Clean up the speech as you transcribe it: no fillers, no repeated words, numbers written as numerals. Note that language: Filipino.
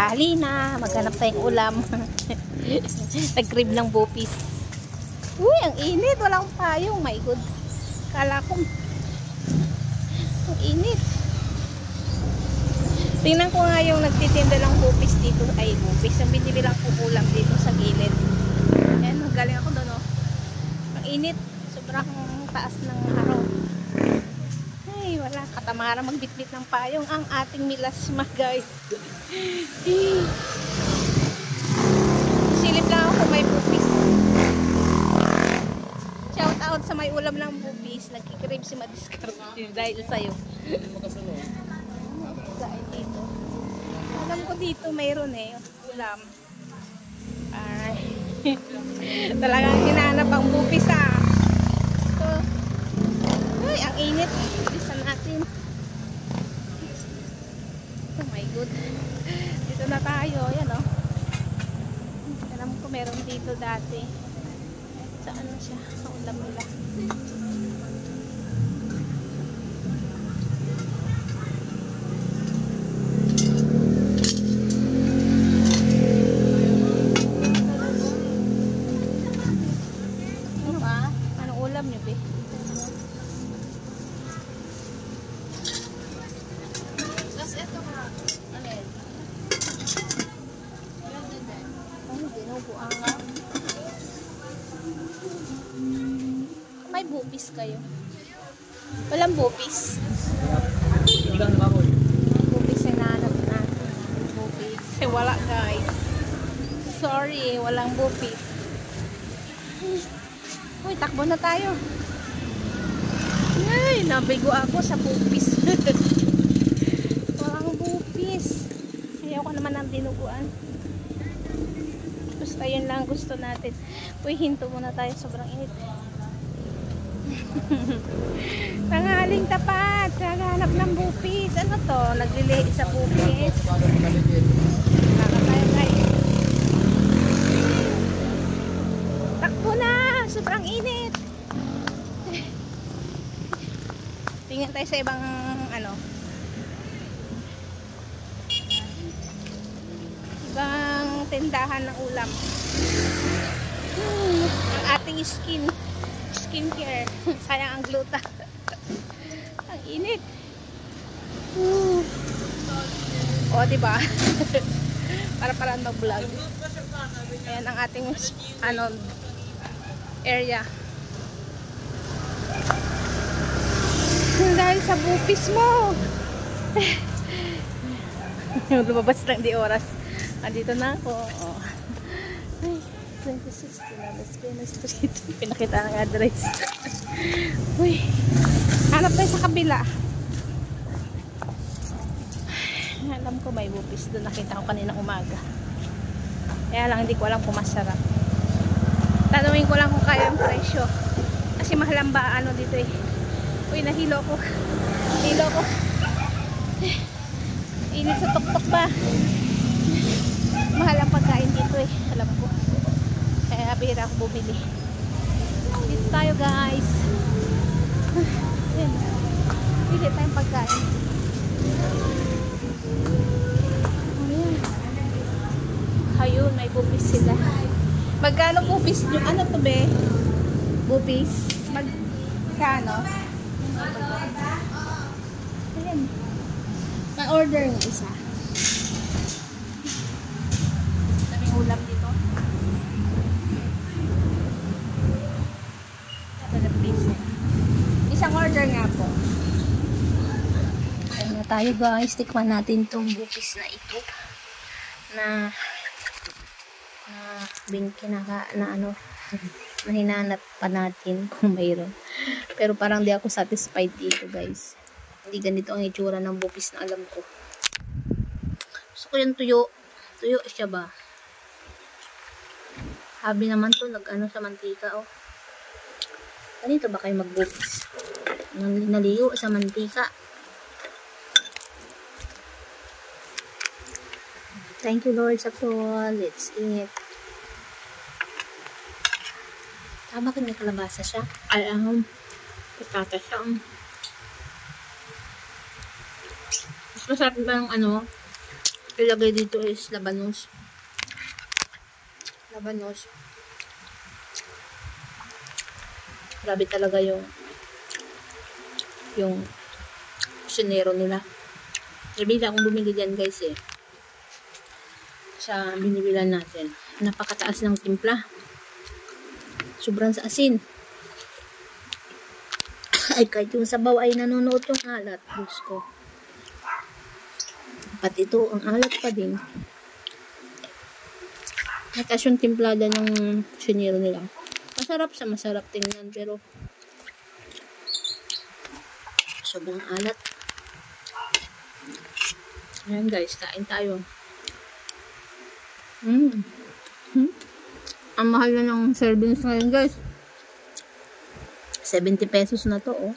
tanghali na. Maghanap tayong ulam. Nag-crib ng bupis. Uy, ang init. Walang payong. My God. Kala ko. Ang init. Tingnan ko nga yung nagtitinda ng bupis dito. Ay, bupis. Ang binili lang ko ulam dito sa gilid. Ayan, magaling ako doon, oh. Ang init. Sobrang taas ng araw. Ay, wala. Katamara magbitbit ng payong ang ating milasma, guys. Silip lang ako may bupis. Shout out sa may ulam ng bupis. Nagkikrib si Madiskarte dahil sa'yo. Dito. Alam ko dito mayroon eh. Ulam. Ay. Talagang hinanap ang bupis, ah. So, ay, ang init. Bilisan natin. Oh my God. Dito na tayo. Yan, oh. Alam ko meron dito dati. Saan na siya? Sa ulam nila. Ano ba? Anong ulam niyo, be? Tapos ito ka. Ano yan? Ano, dinubuan nga. May bupis kayo? Walang bupis? Ilang baboy? Bupis na nahanap natin. Bupis. Wala, guys. Sorry, walang bupis. Uy, takbo na tayo. Ay, nabigo ako sa bupis. Walang bupis. Ayaw ko naman ng dinuguan. Basta yun lang gusto natin. Uy, hinto muna tayo. Sobrang init. Tanghaling tapat. Naghanap ng bupis. Ano to? Naglilihi sa bupis. Baka tayo, guys. Takbo na! Sobrang init. Tingnan tayo sa ibang ano. Ibang tindahan ng ulam. Ang ating skincare. Sayang ang gluta. Ang init. O, diba? Para mag-vlog. Ayan ang ating ano area. Dahil sa bupis mo. Lumabas lang di oras. Andito na ako. Oh. Ay, 26 Las Piñas Street. Pinakita ng address. Uy. Hanap tayo sa kabila. Alam ko may bupis doon. Nakita ko kanina umaga. Kaya lang hindi ko alam kung masarap. Tanungin ko lang kung kaya ang presyo. Kasi mahal ang ba ano dito eh. Uy, nahilo ko. Hilo ko. Init sa tuktok ba? Mahal ang pagkain dito eh. Alam ko. Kaya bihira ako bumili. Dito tayo, guys. Ayan. Pili tayong pagkain. Ayan. Ayun, may bupis sila. Magkano bupis nyo? Ano to, be? Bupis? Magkano? Ayan. Na-order ng isa. Daming ulam dito. Isang order nga po. Ayan na tayo, guys. Tikman natin tong bupis na ito. Na ano na hinanap pa natin kung mayroon. Pero parang di ako satisfied dito, guys. Hindi ganito ang itsura ng bupis na alam ko. Gusto ko yung tuyo. Tuyo siya ba? Habi naman to, nag-ano sa mantika, oh. Ganito ba kayo magbupis? Naliyo sa mantika. Thank you, Lord, sa pool. Let's eat. Bakit may kalabasa siya? Ay, patata siya. Mas masarap ba yung ano? ilagay dito is labanos. Labanos. Grabe talaga yung kusinero nila. Nabila akong bumili dyan guys eh. Sa binibilan natin. Napakataas ng timpla. Sobrang sa asin. Ay kahit yung sabaw ay nanonood yung alat. Diyos ko. Pati ito, ang alat pa din. Mataas yung timplada ng kusinero nila. Masarap tingnan pero sobrang alat. Ayan guys, kain tayo. Ang mahal na ng servings ngayon guys. 70 pesos na to oh.